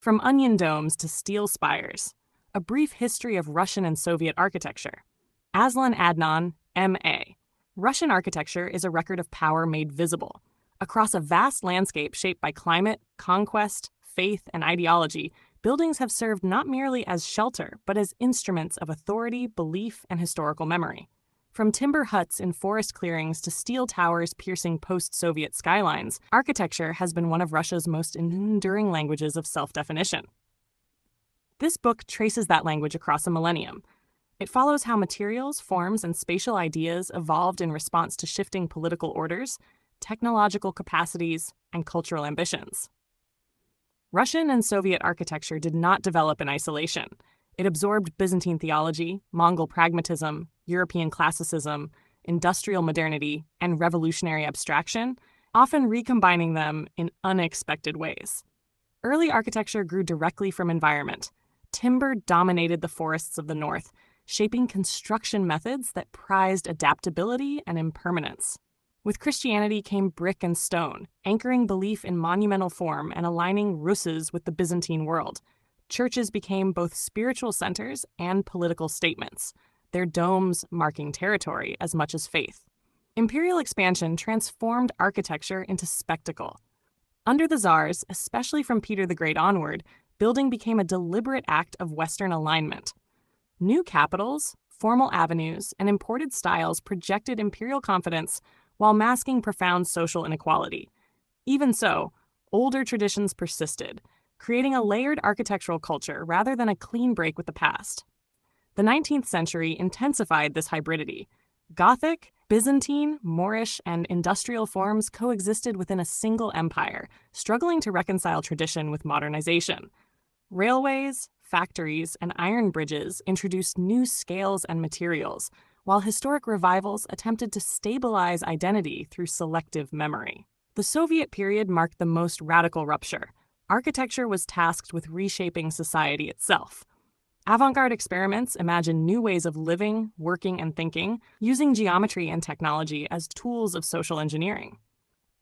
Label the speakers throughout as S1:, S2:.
S1: From onion domes to steel spires, a brief history of Russian and Soviet architecture. AZLAN ADNAN, M.A. Russian architecture is a record of power made visible. Across a vast landscape shaped by climate, conquest, faith, and ideology, buildings have served not merely as shelter, but as instruments of authority, belief, and historical memory. From timber huts in forest clearings to steel towers piercing post-Soviet skylines, architecture has been one of Russia's most enduring languages of self-definition. This book traces that language across a millennium. It follows how materials, forms, and spatial ideas evolved in response to shifting political orders, technological capacities, and cultural ambitions. Russian and Soviet architecture did not develop in isolation. It absorbed Byzantine theology, Mongol pragmatism, European classicism, industrial modernity, and revolutionary abstraction, often recombining them in unexpected ways. Early architecture grew directly from environment. Timber dominated the forests of the north, shaping construction methods that prized adaptability and impermanence. With Christianity came brick and stone, anchoring belief in monumental form and aligning Russes with the Byzantine world. Churches became both spiritual centers and political statements, their domes marking territory as much as faith. Imperial expansion transformed architecture into spectacle. Under the Tsars, especially from Peter the Great onward, building became a deliberate act of Western alignment. New capitals, formal avenues, and imported styles projected imperial confidence while masking profound social inequality. Even so, older traditions persisted, creating a layered architectural culture rather than a clean break with the past. The 19th century intensified this hybridity. Gothic, Byzantine, Moorish, and industrial forms coexisted within a single empire, struggling to reconcile tradition with modernization. Railways, factories, and iron bridges introduced new scales and materials, while historic revivals attempted to stabilize identity through selective memory. The Soviet period marked the most radical rupture. Architecture was tasked with reshaping society itself. Avant-garde experiments imagined new ways of living, working, and thinking, using geometry and technology as tools of social engineering.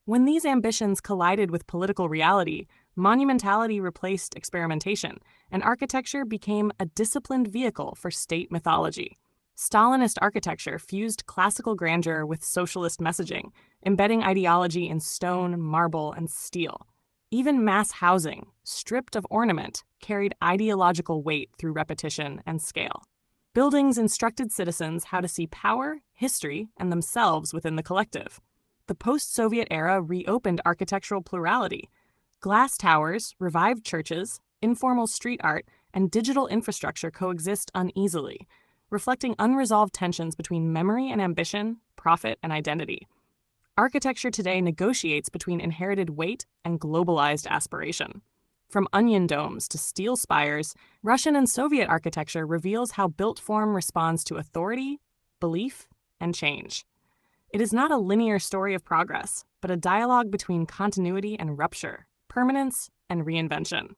S1: When these ambitions collided with political reality, monumentality replaced experimentation, and architecture became a disciplined vehicle for state mythology. Stalinist architecture fused classical grandeur with socialist messaging, embedding ideology in stone, marble, and steel. Even mass housing, stripped of ornament, carried ideological weight through repetition and scale. Buildings instructed citizens how to see power, history, and themselves within the collective. The post-Soviet era reopened architectural plurality. Glass towers, revived churches, informal street art, and digital infrastructure coexist uneasily, reflecting unresolved tensions between memory and ambition, profit and identity. Architecture today negotiates between inherited weight and globalized aspiration. From onion domes to steel spires, Russian and Soviet architecture reveals how built form responds to authority, belief, and change. It is not a linear story of progress, but a dialogue between continuity and rupture, permanence and reinvention.